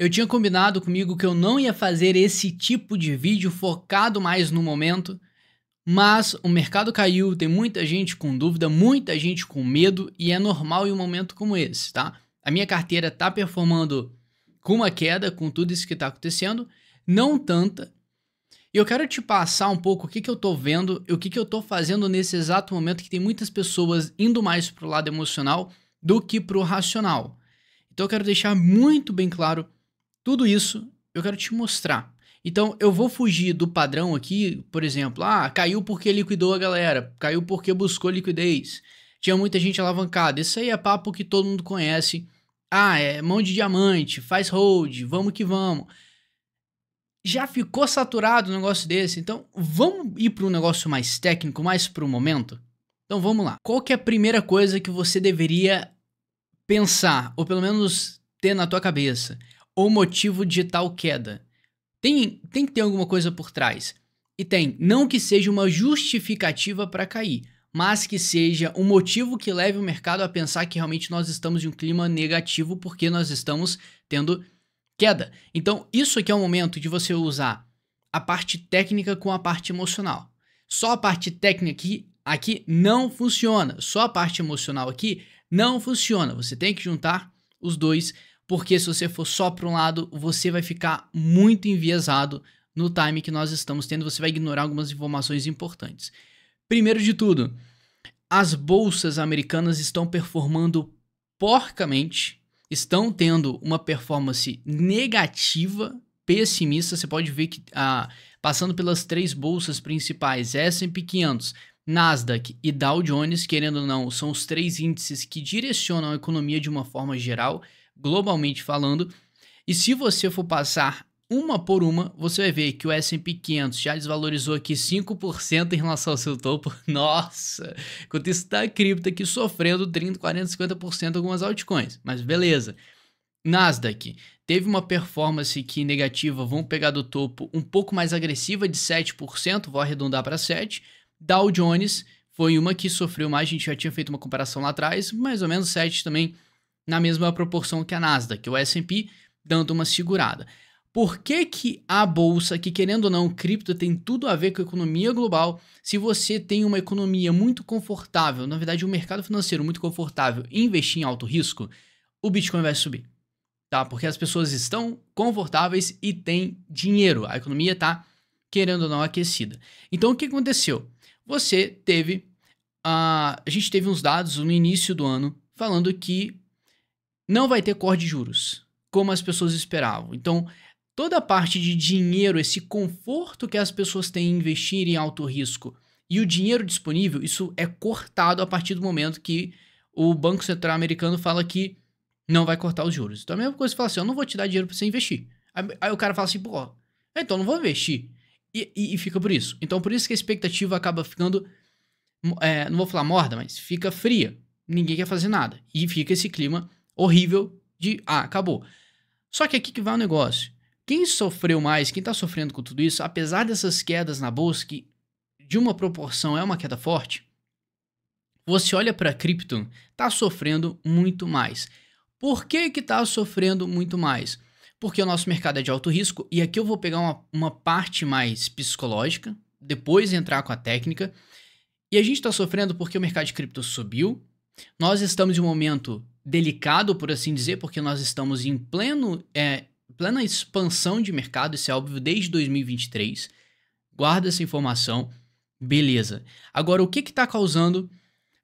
Eu tinha combinado comigo que eu não ia fazer esse tipo de vídeo focado mais no momento, mas o mercado caiu, tem muita gente com dúvida, muita gente com medo e é normal em um momento como esse, tá? A minha carteira tá performando com uma queda, com tudo isso que tá acontecendo, não tanta. E eu quero te passar um pouco o que eu tô vendo e o que eu tô fazendo nesse exato momento que tem muitas pessoas indo mais pro lado emocional do que pro racional. Então eu quero deixar muito bem claro tudo isso, eu quero te mostrar. Então eu vou fugir do padrão aqui, por exemplo, caiu porque liquidou a galera, caiu porque buscou liquidez, tinha muita gente alavancada, isso aí é papo que todo mundo conhece. É mão de diamante, faz hold, vamos que vamos. Já ficou saturado um negócio desse, então vamos ir para um negócio mais técnico, mais para o momento? Então vamos lá. Qual que é a primeira coisa que você deveria pensar, ou pelo menos ter na tua cabeça? O motivo de tal queda? Tem que ter alguma coisa por trás. E tem, não que seja uma justificativa para cair, mas que seja um motivo que leve o mercado a pensar que realmente nós estamos em um clima negativo porque nós estamos tendo queda. Então, isso aqui é o momento de você usar a parte técnica com a parte emocional. Só a parte técnica aqui não funciona. Só a parte emocional aqui não funciona. Você tem que juntar os dois, porque se você for só para um lado, você vai ficar muito enviesado no time que nós estamos tendo. Você vai ignorar algumas informações importantes. Primeiro de tudo, as bolsas americanas estão performando porcamente. Estão tendo uma performance negativa, pessimista. Você pode ver que passando pelas três bolsas principais, S&P 500, Nasdaq e Dow Jones, querendo ou não, são os três índices que direcionam a economia de uma forma geral, globalmente falando. E se você for passar uma por uma, você vai ver que o S&P 500 já desvalorizou aqui 5% em relação ao seu topo. Nossa! Enquanto isso tá a cripto aqui sofrendo 30, 40, 50% algumas altcoins. Mas beleza. Nasdaq teve uma performance aqui negativa, vamos pegar do topo, um pouco mais agressiva de 7%, vou arredondar para 7%. Dow Jones foi uma que sofreu mais, a gente já tinha feito uma comparação lá atrás, mais ou menos 7% também, na mesma proporção que a Nasdaq, o S&P dando uma segurada. Por que a bolsa, que querendo ou não, cripto tem tudo a ver com a economia global, se você tem uma economia muito confortável, na verdade um mercado financeiro muito confortável e investir em alto risco, o Bitcoin vai subir, tá? Porque as pessoas estão confortáveis e têm dinheiro, a economia tá, querendo ou não, aquecida. Então o que aconteceu? Você teve, a gente teve uns dados no início do ano falando que não vai ter corte de juros, como as pessoas esperavam. Então, toda a parte de dinheiro, esse conforto que as pessoas têm em investir em alto risco e o dinheiro disponível, isso é cortado a partir do momento que o Banco Central americano fala que não vai cortar os juros. Então, a mesma coisa que fala assim, eu não vou te dar dinheiro para você investir. Aí o cara fala assim, pô, então não vou investir. E fica por isso. Então, por isso que a expectativa acaba ficando, não vou falar morda, mas fica fria. Ninguém quer fazer nada. E fica esse clima horrível de, acabou. Só que aqui que vai o negócio. Quem sofreu mais, quem está sofrendo com tudo isso, apesar dessas quedas na bolsa, que de uma proporção é uma queda forte, você olha para a cripto, está sofrendo muito mais. Por que está sofrendo muito mais? Porque o nosso mercado é de alto risco, e aqui eu vou pegar uma parte mais psicológica, depois entrar com a técnica, e a gente está sofrendo porque o mercado de cripto subiu, nós estamos em um momento delicado, por assim dizer, porque nós estamos em plena expansão de mercado, isso é óbvio, desde 2023. Guarda essa informação, beleza. Agora, o que está causando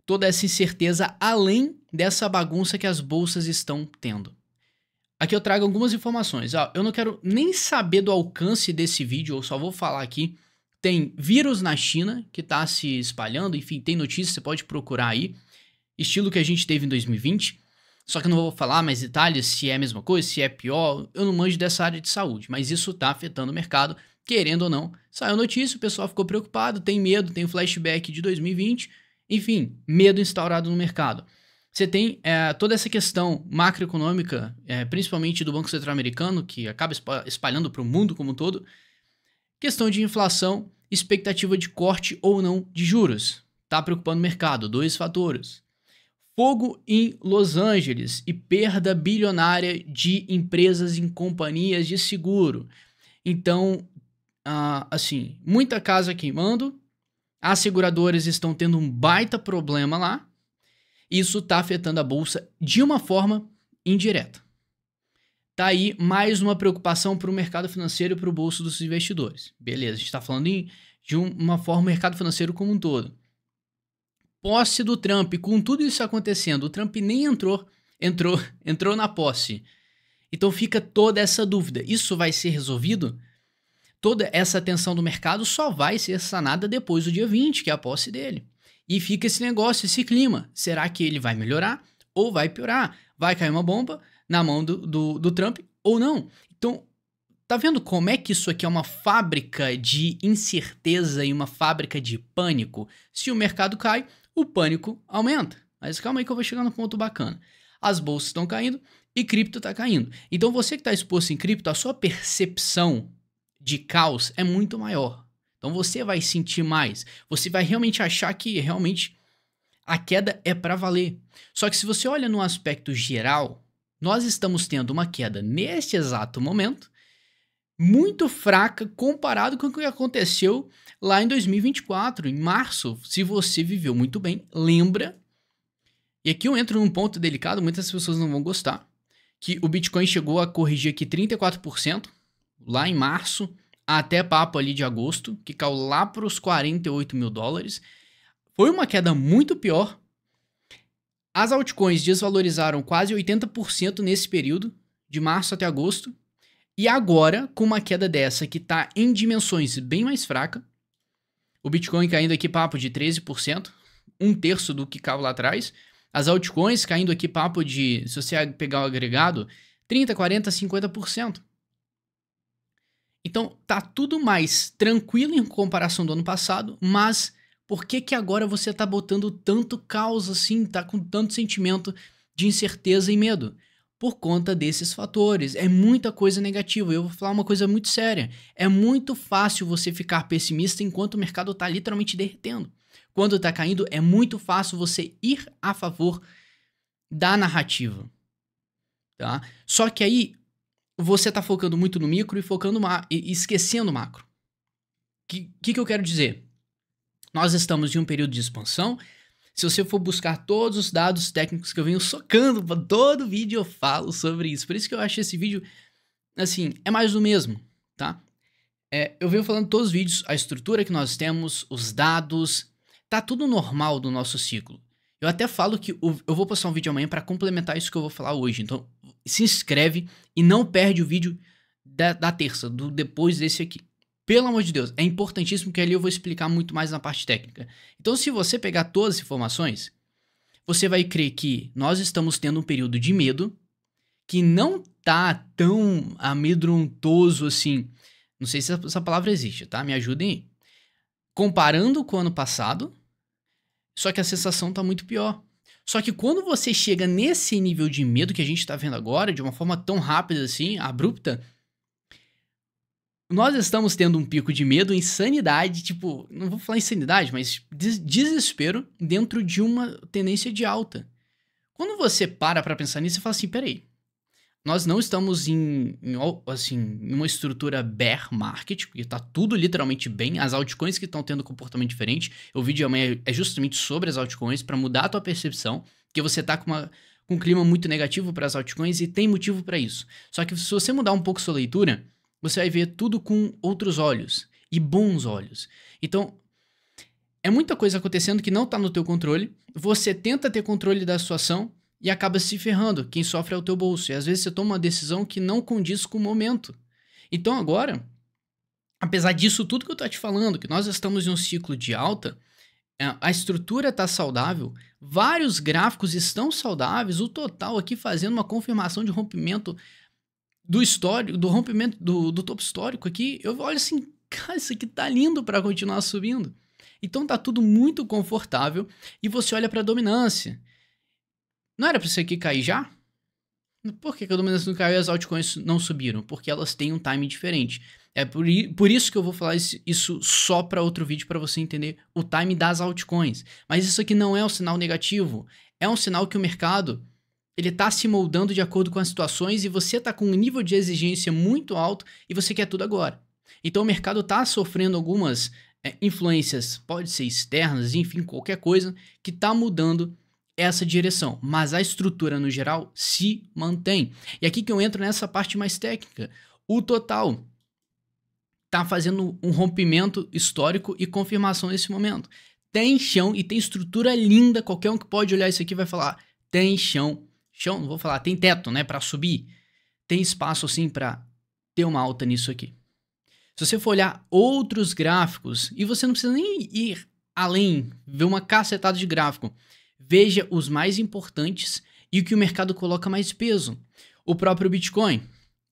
toda essa incerteza além dessa bagunça que as bolsas estão tendo? Aqui eu trago algumas informações. Eu não quero nem saber do alcance desse vídeo, eu só vou falar aqui. Tem vírus na China que está se espalhando, enfim, tem notícia, você pode procurar aí. Estilo que a gente teve em 2020. Só que eu não vou falar mais detalhes se é a mesma coisa, se é pior. Eu não manjo dessa área de saúde, mas isso tá afetando o mercado, querendo ou não. Saiu notícia, o pessoal ficou preocupado, tem medo, tem o flashback de 2020. Enfim, medo instaurado no mercado. Você tem toda essa questão macroeconômica, principalmente do Banco Central americano, que acaba espalhando para o mundo como um todo. Questão de inflação, expectativa de corte ou não de juros. Tá preocupando o mercado, dois fatores. Fogo em Los Angeles e perda bilionária de empresas em companhias de seguro. Então, assim, muita casa queimando, as seguradoras estão tendo um baita problema lá, isso está afetando a bolsa de uma forma indireta. Tá aí mais uma preocupação para o mercado financeiro e para o bolso dos investidores. Beleza, a gente está falando de uma forma mercado financeiro como um todo. Posse do Trump, com tudo isso acontecendo, o Trump nem entrou na posse. Então fica toda essa dúvida. Isso vai ser resolvido? Toda essa tensão do mercado só vai ser sanada depois do dia 20, que é a posse dele. E fica esse negócio, esse clima. Será que ele vai melhorar ou vai piorar? Vai cair uma bomba na mão do Trump ou não? Então, tá vendo como é que isso aqui é uma fábrica de incerteza e uma fábrica de pânico? Se o mercado cai, o pânico aumenta. Mas calma aí que eu vou chegar no ponto bacana. As bolsas estão caindo e cripto está caindo. Então você que está exposto em cripto, a sua percepção de caos é muito maior. Então você vai sentir mais. Você vai realmente achar que realmente a queda é para valer. Só que se você olha no aspecto geral, nós estamos tendo uma queda neste exato momento muito fraca comparado com o que aconteceu lá em 2024, em março. Se você viveu muito bem, lembra, e aqui eu entro num ponto delicado, muitas pessoas não vão gostar, que o Bitcoin chegou a corrigir aqui 34%, lá em março, até papo ali de agosto, que caiu lá para os 48 mil dólares. Foi uma queda muito pior. As altcoins desvalorizaram quase 80% nesse período, de março até agosto. E agora, com uma queda dessa que está em dimensões bem mais fracas, o Bitcoin caindo aqui papo de 13%, um terço do que caiu lá atrás. As altcoins caindo aqui papo de, se você pegar o agregado, 30%, 40%, 50%. Então, tá tudo mais tranquilo em comparação do ano passado, mas por que agora você tá botando tanto caos assim, tá com tanto sentimento de incerteza e medo? Por conta desses fatores. É muita coisa negativa. Eu vou falar uma coisa muito séria. É muito fácil você ficar pessimista enquanto o mercado tá literalmente derretendo. Quando tá caindo, é muito fácil você ir a favor da narrativa. Tá? Só que aí, você tá focando muito no micro e esquecendo o macro. O que eu quero dizer? Nós estamos em um período de expansão. Se você for buscar todos os dados técnicos que eu venho socando, todo vídeo eu falo sobre isso. Por isso que eu acho esse vídeo, assim, é mais do mesmo, tá? Eu venho falando todos os vídeos, a estrutura que nós temos, os dados, tá tudo normal do nosso ciclo. Eu até falo que eu vou postar um vídeo amanhã para complementar isso que eu vou falar hoje. Então, se inscreve e não perde o vídeo da terça, depois desse aqui. Pelo amor de Deus, é importantíssimo que ali eu vou explicar muito mais na parte técnica. Então, se você pegar todas as informações, você vai crer que nós estamos tendo um período de medo que não tá tão amedrontoso assim. Não sei se essa palavra existe, tá? Me ajudem aí. Comparando com o ano passado, só que a sensação tá muito pior. Só que quando você chega nesse nível de medo que a gente tá vendo agora, de uma forma tão rápida assim, abrupta, nós estamos tendo um pico de medo, insanidade, tipo, não vou falar insanidade, mas desespero dentro de uma tendência de alta. Quando você para pensar nisso, você fala assim, peraí, nós não estamos em uma estrutura bear market, porque tá tudo literalmente bem, as altcoins que estão tendo comportamento diferente, o vídeo de amanhã é justamente sobre as altcoins, para mudar a tua percepção, que você tá com um clima muito negativo para as altcoins e tem motivo para isso. Só que se você mudar um pouco sua leitura, você vai ver tudo com outros olhos, e bons olhos. Então, é muita coisa acontecendo que não está no teu controle, você tenta ter controle da situação e acaba se ferrando, quem sofre é o teu bolso, e às vezes você toma uma decisão que não condiz com o momento. Então agora, apesar disso tudo que eu tô te falando, que nós estamos em um ciclo de alta, a estrutura está saudável, vários gráficos estão saudáveis, o total aqui fazendo uma confirmação de rompimento do histórico, do rompimento do topo histórico aqui, eu olho assim, cara, isso aqui tá lindo para continuar subindo. Então tá tudo muito confortável e você olha para a dominância. Não era para isso aqui cair já? Por que a dominância não caiu e as altcoins não subiram? Porque elas têm um time diferente. É por isso que eu vou falar isso só para outro vídeo para você entender o time das altcoins. Mas isso aqui não é um sinal negativo. é um sinal que o mercado ele tá se moldando de acordo com as situações e você tá com um nível de exigência muito alto e você quer tudo agora. Então o mercado tá sofrendo algumas influências, pode ser externas, enfim, qualquer coisa que tá mudando essa direção, mas a estrutura no geral se mantém. E aqui que eu entro nessa parte mais técnica. O total tá fazendo um rompimento histórico e confirmação nesse momento. Tem chão e tem estrutura linda, qualquer um que pode olhar isso aqui vai falar, tem chão, não vou falar, tem teto, né, para subir. Tem espaço assim para ter uma alta nisso aqui. Se você for olhar outros gráficos, e você não precisa nem ir além, ver uma cacetada de gráfico, veja os mais importantes e o que o mercado coloca mais peso. O próprio Bitcoin,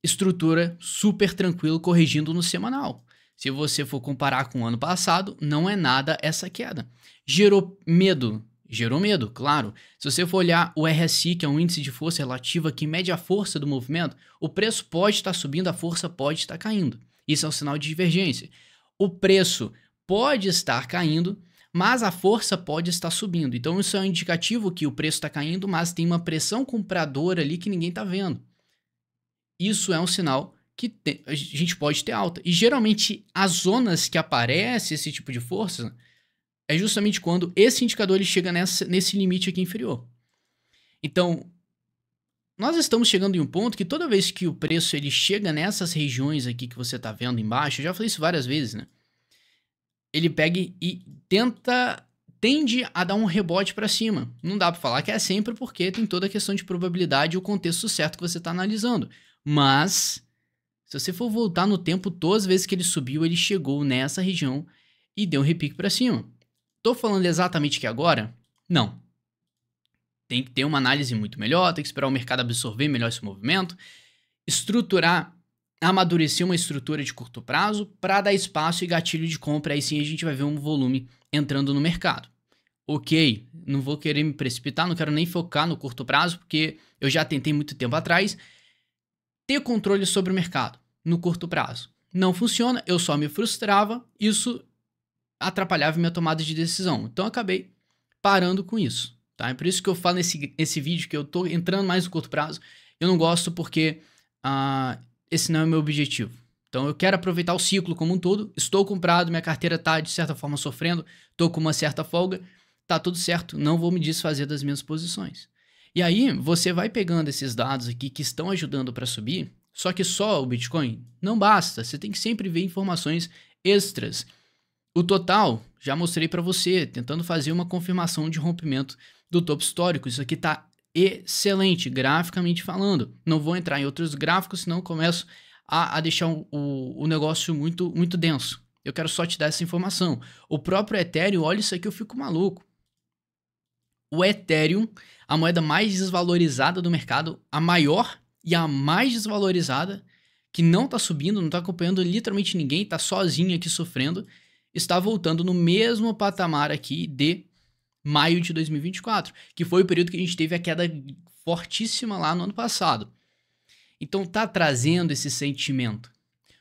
estrutura super tranquilo, corrigindo no semanal. Se você for comparar com o ano passado, não é nada essa queda. Gerou medo? Gerou medo, claro. Se você for olhar o RSI, que é um índice de força relativa que mede a força do movimento, o preço pode estar subindo, a força pode estar caindo. Isso é um sinal de divergência. O preço pode estar caindo, mas a força pode estar subindo. Então isso é um indicativo que o preço está caindo, mas tem uma pressão compradora ali que ninguém está vendo. Isso é um sinal que a gente pode ter alta. E geralmente as zonas que aparece esse tipo de força é justamente quando esse indicador ele chega nesse limite aqui inferior. Então, nós estamos chegando em um ponto que toda vez que o preço ele chega nessas regiões aqui que você está vendo embaixo, eu já falei isso várias vezes, né? Ele pega e tende a dar um rebote para cima. Não dá para falar que é sempre porque tem toda a questão de probabilidade e o contexto certo que você está analisando. Mas, se você for voltar no tempo, todas as vezes que ele subiu, ele chegou nessa região e deu um repique para cima. Tô falando exatamente que agora? Não. Tem que ter uma análise muito melhor, tem que esperar o mercado absorver melhor esse movimento, estruturar, amadurecer uma estrutura de curto prazo para dar espaço e gatilho de compra, aí sim a gente vai ver um volume entrando no mercado. Ok, não vou querer me precipitar, não quero nem focar no curto prazo, porque eu já tentei muito tempo atrás ter controle sobre o mercado no curto prazo. Não funciona, eu só me frustrava, isso atrapalhava minha tomada de decisão. Então eu acabei parando com isso. Tá? É por isso que eu falo nesse vídeo que eu tô entrando mais no curto prazo. Eu não gosto porque esse não é o meu objetivo. Então eu quero aproveitar o ciclo como um todo. Estou comprado, minha carteira tá de certa forma sofrendo, tô com uma certa folga, tá tudo certo, não vou me desfazer das minhas posições. E aí você vai pegando esses dados aqui que estão ajudando para subir, só que só o Bitcoin não basta, você tem que sempre ver informações extras. O total, já mostrei para você, tentando fazer uma confirmação de rompimento do topo histórico. Isso aqui está excelente, graficamente falando. Não vou entrar em outros gráficos, senão começo a deixar o negócio muito, muito denso. Eu quero só te dar essa informação. O próprio Ethereum, olha isso aqui, eu fico maluco. O Ethereum, a moeda mais desvalorizada do mercado, a maior e a mais desvalorizada, que não está subindo, não está acompanhando literalmente ninguém, está sozinho aqui sofrendo, está voltando no mesmo patamar aqui de maio de 2024, que foi o período que a gente teve a queda fortíssima lá no ano passado. Então tá trazendo esse sentimento.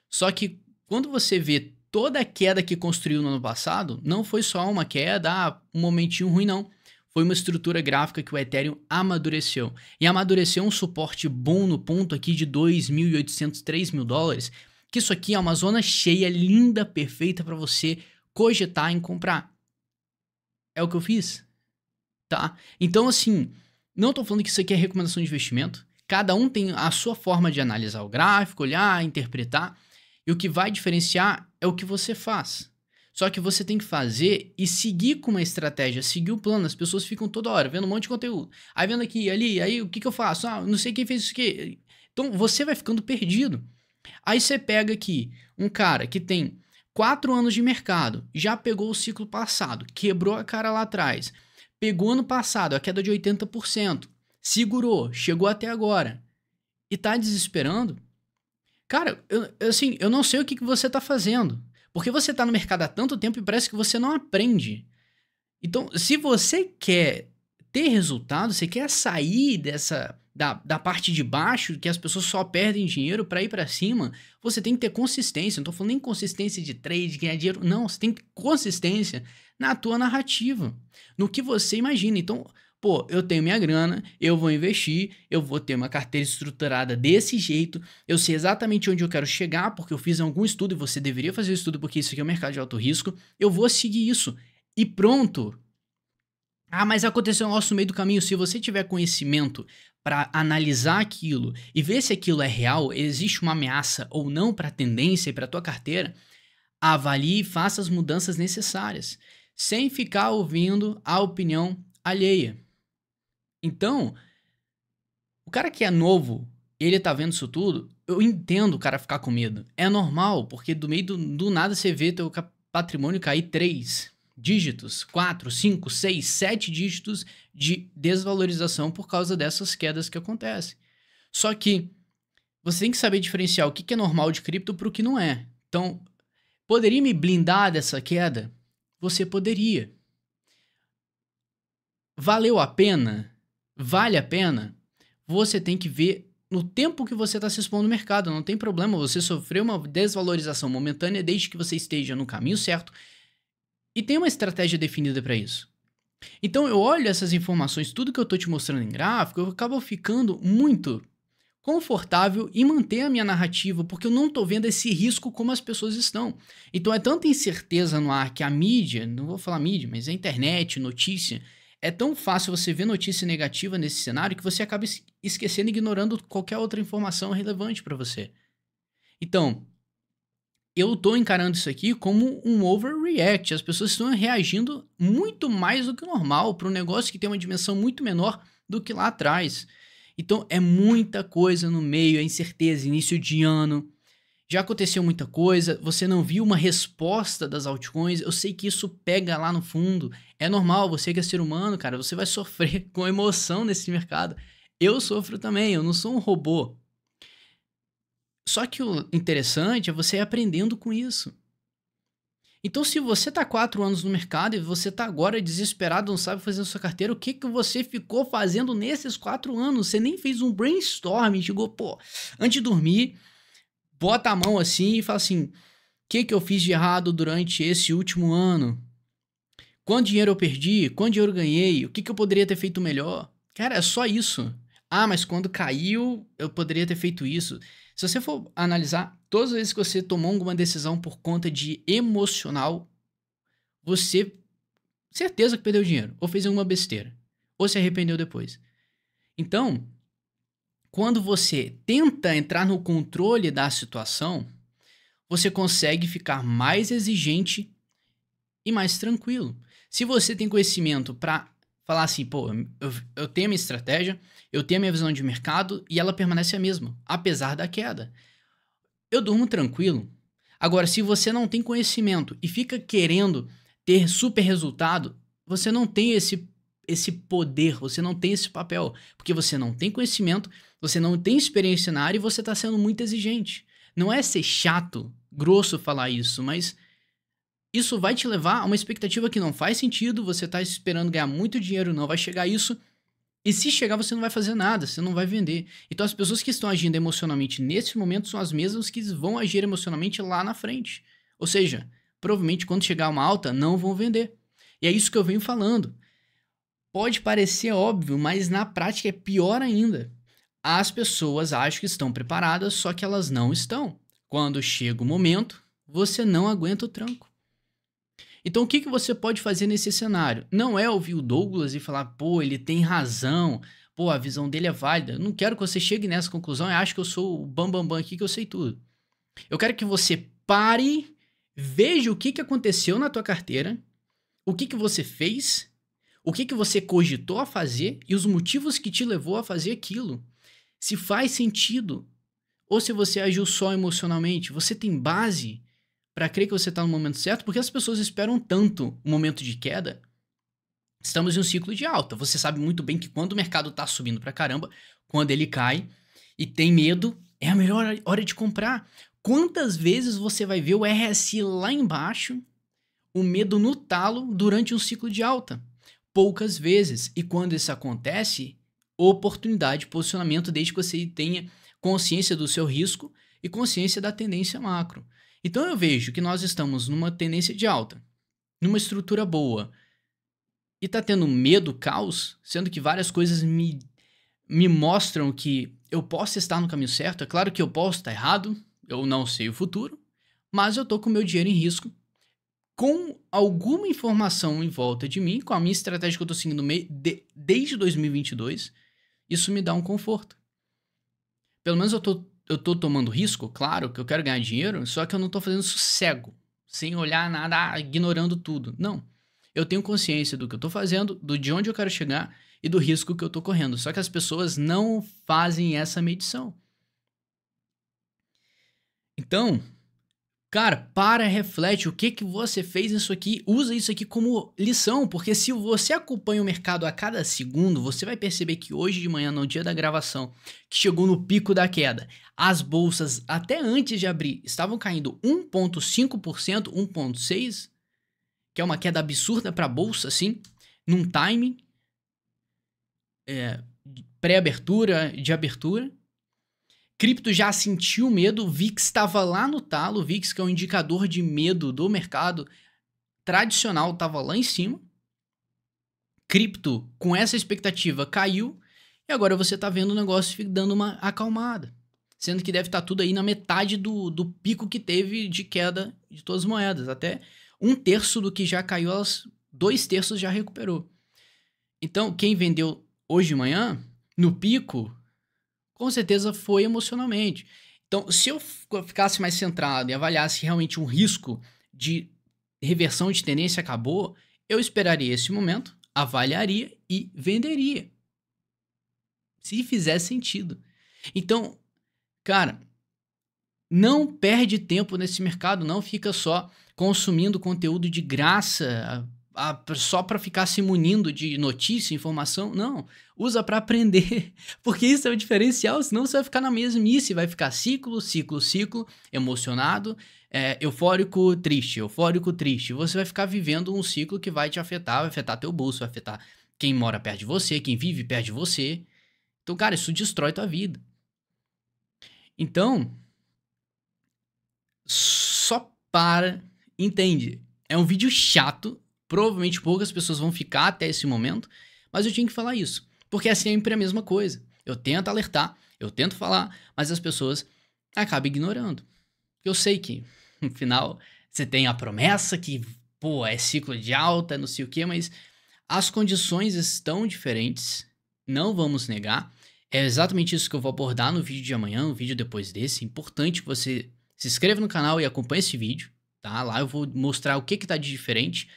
Só que quando você vê toda a queda que construiu no ano passado, não foi só uma queda, um momentinho ruim não. Foi uma estrutura gráfica que o Ethereum amadureceu. E amadureceu um suporte bom no ponto aqui de 2.800, 3.000 dólares, que isso aqui é uma zona cheia, linda, perfeita para você cogitar em comprar. É o que eu fiz, tá? Então, assim, não tô falando que isso aqui é recomendação de investimento. Cada um tem a sua forma de analisar o gráfico, olhar, interpretar. E o que vai diferenciar é o que você faz. Só que você tem que fazer e seguir com uma estratégia, seguir o plano. As pessoas ficam toda hora vendo um monte de conteúdo. Aí vendo aqui, ali, aí o que eu faço? Ah, não sei quem fez isso aqui. Então, você vai ficando perdido. Aí você pega aqui um cara que tem 4 anos de mercado, já pegou o ciclo passado, quebrou a cara lá atrás, pegou ano passado a queda de 80%, segurou, chegou até agora e tá desesperando. Cara, eu não sei o que você tá fazendo, porque você tá no mercado há tanto tempo e parece que você não aprende. Então, se você quer ter resultado, você quer sair da parte de baixo, que as pessoas só perdem dinheiro para ir para cima, você tem que ter consistência. Não tô falando nem consistência de trade, ganhar dinheiro. Não, você tem que ter consistência na tua narrativa, no que você imagina. Então, pô, eu tenho minha grana, eu vou investir, eu vou ter uma carteira estruturada desse jeito, eu sei exatamente onde eu quero chegar, porque eu fiz algum estudo e você deveria fazer o estudo porque isso aqui é um mercado de alto risco, eu vou seguir isso. E pronto. Ah, mas aconteceu um negócio no meio do caminho. Se você tiver conhecimento para analisar aquilo e ver se aquilo é real, existe uma ameaça ou não para a tendência e para a tua carteira, avalie e faça as mudanças necessárias, sem ficar ouvindo a opinião alheia. Então, o cara que é novo, ele tá vendo isso tudo, eu entendo o cara ficar com medo. É normal, porque do meio do nada você vê teu patrimônio cair 3 dígitos, 4, 5, 6, 7 dígitos de desvalorização por causa dessas quedas que acontecem. Só que você tem que saber diferenciar o que é normal de cripto para o que não é. Então, poderia me blindar dessa queda? Você poderia. Valeu a pena? Vale a pena? Você tem que ver no tempo que você está se expondo no mercado. Não tem problema você sofrer uma desvalorização momentânea desde que você esteja no caminho certo e tem uma estratégia definida para isso. Então eu olho essas informações, tudo que eu estou te mostrando em gráfico, eu acabo ficando muito confortável em manter a minha narrativa, porque eu não estou vendo esse risco como as pessoas estão. Então é tanta incerteza no ar que a mídia, não vou falar mídia, mas a internet, notícia, é tão fácil você ver notícia negativa nesse cenário que você acaba esquecendo e ignorando qualquer outra informação relevante para você. Então, eu tô encarando isso aqui como um overreact. As pessoas estão reagindo muito mais do que o normal para um negócio que tem uma dimensão muito menor do que lá atrás. Então é muita coisa no meio, é incerteza, início de ano. Já aconteceu muita coisa, você não viu uma resposta das altcoins, eu sei que isso pega lá no fundo. É normal, você que é ser humano, cara, você vai sofrer com emoção nesse mercado. Eu sofro também, eu não sou um robô. Só que o interessante é você ir aprendendo com isso. Então, se você tá 4 anos no mercado e você tá agora desesperado, não sabe fazer a sua carteira, o que que você ficou fazendo nesses 4 anos? Você nem fez um brainstorm, chegou, pô, antes de dormir, bota a mão assim e fala assim, o que que eu fiz de errado durante esse último ano? Quanto dinheiro eu perdi? Quanto dinheiro eu ganhei? O que que eu poderia ter feito melhor? Cara, é só isso. Ah, mas quando caiu, eu poderia ter feito isso. Se você for analisar, todas as vezes que você tomou alguma decisão por conta de emocional, você certeza que perdeu dinheiro, ou fez alguma besteira, ou se arrependeu depois. Então, quando você tenta entrar no controle da situação, você consegue ficar mais exigente e mais tranquilo. Se você tem conhecimento para falar assim, pô, eu tenho a minha estratégia, eu tenho a minha visão de mercado e ela permanece a mesma, apesar da queda. Eu durmo tranquilo. Agora, se você não tem conhecimento e fica querendo ter super resultado, você não tem esse poder, você não tem esse papel, porque você não tem conhecimento, você não tem experiência na área e você está sendo muito exigente. Não é ser chato, grosso falar isso, mas isso vai te levar a uma expectativa que não faz sentido, você está esperando ganhar muito dinheiro, não vai chegar a isso, e se chegar você não vai fazer nada, você não vai vender. Então as pessoas que estão agindo emocionalmente nesse momento são as mesmas que vão agir emocionalmente lá na frente. Ou seja, provavelmente quando chegar uma alta, não vão vender. E é isso que eu venho falando. Pode parecer óbvio, mas na prática é pior ainda. As pessoas acham que estão preparadas, só que elas não estão. Quando chega o momento, você não aguenta o tranco. Então o que você pode fazer nesse cenário? Não é ouvir o Douglas e falar, pô, ele tem razão, pô, a visão dele é válida. Eu não quero que você chegue nessa conclusão e ache que eu sou o bambambam aqui, que eu sei tudo. Eu quero que você pare, veja o que aconteceu na tua carteira, o que você fez, o que você cogitou a fazer e os motivos que te levou a fazer aquilo. Se faz sentido ou se você agiu só emocionalmente, você tem base para crer que você está no momento certo, porque as pessoas esperam tanto o momento de queda. Estamos em um ciclo de alta. Você sabe muito bem que quando o mercado está subindo pra caramba, quando ele cai e tem medo, é a melhor hora de comprar. Quantas vezes você vai ver o RSI lá embaixo, o medo no talo durante um ciclo de alta? Poucas vezes. E quando isso acontece, oportunidade, posicionamento, desde que você tenha consciência do seu risco e consciência da tendência macro. Então eu vejo que nós estamos numa tendência de alta, numa estrutura boa, e tá tendo medo, caos, sendo que várias coisas me mostram que eu posso estar no caminho certo. É claro que eu posso estar errado, eu não sei o futuro, mas eu tô com o meu dinheiro em risco, com alguma informação em volta de mim, com a minha estratégia que eu tô seguindo desde 2022, isso me dá um conforto. Pelo menos eu tô tomando risco, claro que eu quero ganhar dinheiro, só que eu não tô fazendo isso cego, sem olhar nada, ignorando tudo. Não. Eu tenho consciência do que eu tô fazendo, de onde eu quero chegar e do risco que eu tô correndo. Só que as pessoas não fazem essa medição. Então, cara, reflete o que você fez nisso aqui, usa isso aqui como lição, porque se você acompanha o mercado a cada segundo, você vai perceber que hoje de manhã, no dia da gravação, que chegou no pico da queda, as bolsas, até antes de abrir, estavam caindo 1,5%, 1,6%, que é uma queda absurda para a bolsa, assim, num time pré-abertura, de abertura. Cripto já sentiu medo, o VIX estava lá no talo, o VIX, que é um indicador de medo do mercado tradicional, estava lá em cima. Cripto, com essa expectativa, caiu, e agora você está vendo o negócio dando uma acalmada, sendo que deve estar tudo aí na metade do pico que teve de queda de todas as moedas, até 1/3 do que já caiu, 2/3 já recuperou. Então, quem vendeu hoje de manhã, no pico, com certeza foi emocionalmente. Então, se eu ficasse mais centrado e avaliasse realmente um risco de reversão de tendência acabou, eu esperaria esse momento, avaliaria e venderia. Se fizer sentido. Então, cara, não perde tempo nesse mercado, não fica só consumindo conteúdo de graça, só para ficar se munindo de notícia, informação. Não, usa para aprender, porque isso é o diferencial, senão você vai ficar na mesmice, vai ficar ciclo, emocionado, eufórico, triste, você vai ficar vivendo um ciclo que vai te afetar, vai afetar teu bolso, vai afetar quem mora perto de você, quem vive perto de você. Então, cara, isso destrói tua vida. Então, só entende, é um vídeo chato, provavelmente poucas pessoas vão ficar até esse momento, mas eu tinha que falar isso, porque é sempre a mesma coisa. Eu tento alertar, eu tento falar, mas as pessoas acabam ignorando. Eu sei que, no final, você tem a promessa que, pô, é ciclo de alta, não sei o quê, mas as condições estão diferentes, não vamos negar. É exatamente isso que eu vou abordar no vídeo de amanhã, no vídeo depois desse. É importante que você se inscreva no canal e acompanhe esse vídeo, tá? Lá eu vou mostrar o que tá de diferente.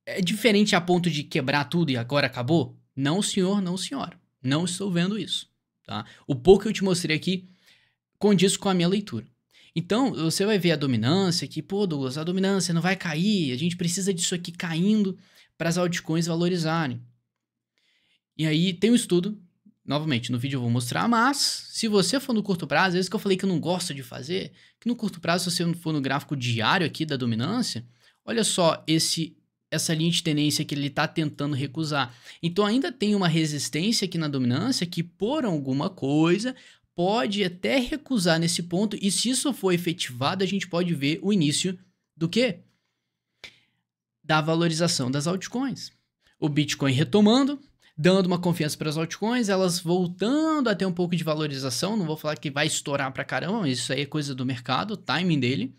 É diferente a ponto de quebrar tudo e agora acabou? Não, senhor, não, senhora. Não estou vendo isso, tá? O pouco que eu te mostrei aqui condiz com a minha leitura. Então, você vai ver a dominância aqui. Pô, Douglas, a dominância não vai cair. A gente precisa disso aqui caindo para as altcoins valorizarem. E aí tem um estudo. Novamente, no vídeo eu vou mostrar, mas se você for no curto prazo, às vezes que eu falei que eu não gosto de fazer, que no curto prazo, se você for no gráfico diário aqui da dominância, olha só essa linha de tendência que ele está tentando recusar. Então ainda tem uma resistência aqui na dominância que por alguma coisa pode até recusar nesse ponto, e se isso for efetivado, a gente pode ver o início do quê? Da valorização das altcoins. O Bitcoin retomando, dando uma confiança para as altcoins, elas voltando a ter um pouco de valorização. Não vou falar que vai estourar para caramba, mas isso aí é coisa do mercado, o timing dele.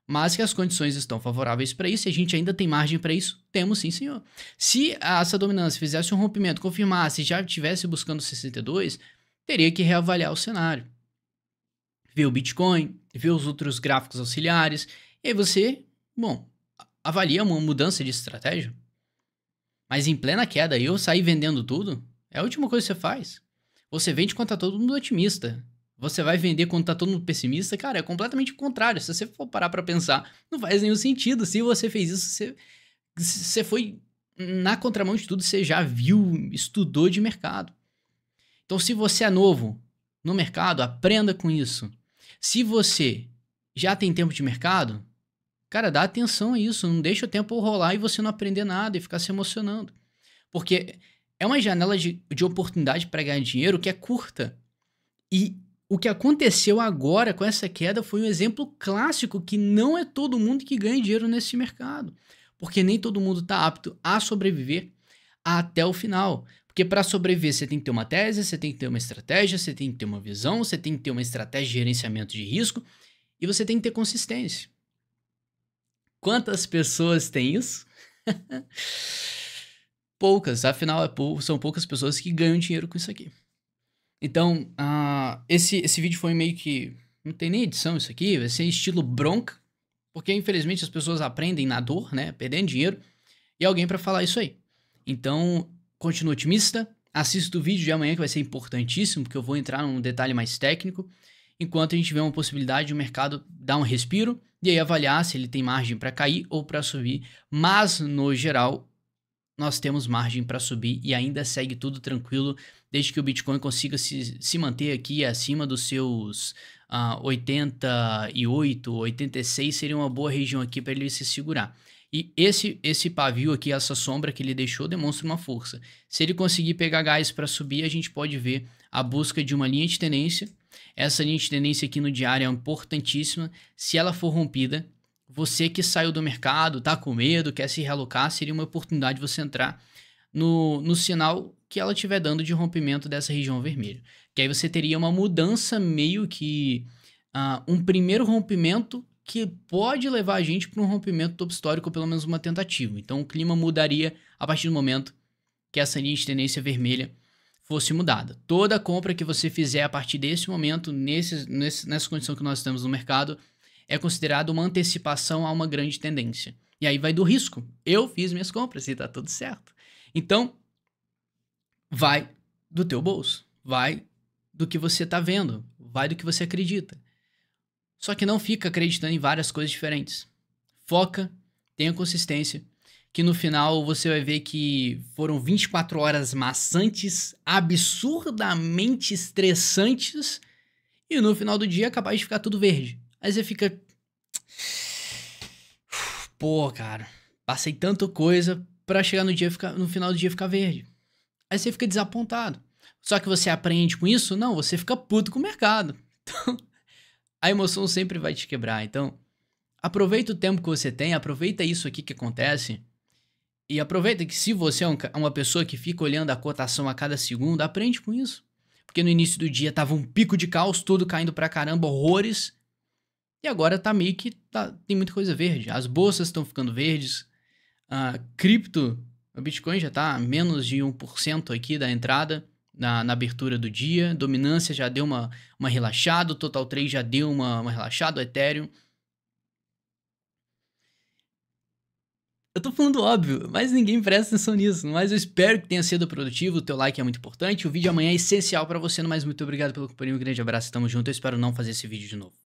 Mas que as condições estão favoráveis para isso e a gente ainda tem margem para isso? Temos sim, senhor. Se essa dominância fizesse um rompimento, confirmasse, já estivesse buscando 62, teria que reavaliar o cenário. Ver o Bitcoin, ver os outros gráficos auxiliares, e aí você, avalia uma mudança de estratégia. Mas em plena queda, eu sair vendendo tudo, é a última coisa que você faz. Você vende quando tá todo mundo otimista. Você vai vender quando tá todo mundo pessimista? Cara, é completamente o contrário. Se você for parar pra pensar, não faz nenhum sentido. Se você fez isso, você foi na contramão de tudo, você já viu, estudou de mercado. Então, se você é novo no mercado, aprenda com isso. Se você já tem tempo de mercado, cara, dá atenção a isso, não deixa o tempo rolar e você não aprender nada e ficar se emocionando. Porque é uma janela de oportunidade para ganhar dinheiro que é curta. E o que aconteceu agora com essa queda foi um exemplo clássico que não é todo mundo que ganha dinheiro nesse mercado. Porque nem todo mundo está apto a sobreviver até o final. Porque para sobreviver você tem que ter uma tese, você tem que ter uma estratégia, você tem que ter uma visão, você tem que ter uma estratégia de gerenciamento de risco e você tem que ter consistência. Quantas pessoas têm isso? Poucas, afinal são poucas pessoas que ganham dinheiro com isso aqui. Então, esse vídeo foi meio que... Não tem nem edição isso aqui, vai ser estilo bronca, porque infelizmente as pessoas aprendem na dor, né, perdendo dinheiro, e alguém para falar isso aí. Então, continua otimista, assista o vídeo de amanhã que vai ser importantíssimo, porque eu vou entrar num detalhe mais técnico, enquanto a gente vê uma possibilidade de o mercado dar um respiro, e aí avaliar se ele tem margem para cair ou para subir, mas no geral nós temos margem para subir e ainda segue tudo tranquilo, desde que o Bitcoin consiga se manter aqui acima dos seus 88, 86 seria uma boa região aqui para ele se segurar. E esse pavio aqui, essa sombra que ele deixou, demonstra uma força. Se ele conseguir pegar gás para subir, a gente pode ver a busca de uma linha de tendência. Essa linha de tendência aqui no diário é importantíssima. Se ela for rompida, você que saiu do mercado, tá com medo, quer se realocar, seria uma oportunidade de você entrar no sinal que ela estiver dando de rompimento dessa região vermelha. Que aí você teria uma mudança meio que um primeiro rompimento que pode levar a gente para um rompimento topo histórico, ou pelo menos uma tentativa. Então o clima mudaria a partir do momento que essa linha de tendência vermelha fosse mudada. Toda compra que você fizer a partir desse momento, nessa condição que nós estamos no mercado, é considerado uma antecipação a uma grande tendência. E aí vai do risco. Eu fiz minhas compras e tá tudo certo. Então, vai do teu bolso. Vai do que você tá vendo. Vai do que você acredita. Só que não fica acreditando em várias coisas diferentes. Foca, tenha consistência, que no final você vai ver que foram 24 horas maçantes, absurdamente estressantes, e no final do dia é capaz de ficar tudo verde. Aí você fica... Pô, cara, passei tanta coisa pra chegar no final do dia ficar verde. Aí você fica desapontado. Só que você aprende com isso? Não, você fica puto com o mercado. Então, a emoção sempre vai te quebrar. Então, aproveita o tempo que você tem, aproveita isso aqui que acontece. E aproveita que se você é uma pessoa que fica olhando a cotação a cada segundo, aprende com isso. Porque no início do dia tava um pico de caos, tudo caindo pra caramba, horrores. E agora tá meio que tem muita coisa verde. As bolsas estão ficando verdes. A cripto, o Bitcoin já tá a menos de 1% aqui da entrada na abertura do dia. Dominância já deu uma relaxada. O Total 3 já deu uma relaxada. O Ethereum. Eu tô falando óbvio, mas ninguém presta atenção nisso. Mas eu espero que tenha sido produtivo. O teu like é muito importante. O vídeo amanhã é essencial pra você. Mas muito obrigado pela companhia. Um grande abraço. Tamo junto. Eu espero não fazer esse vídeo de novo.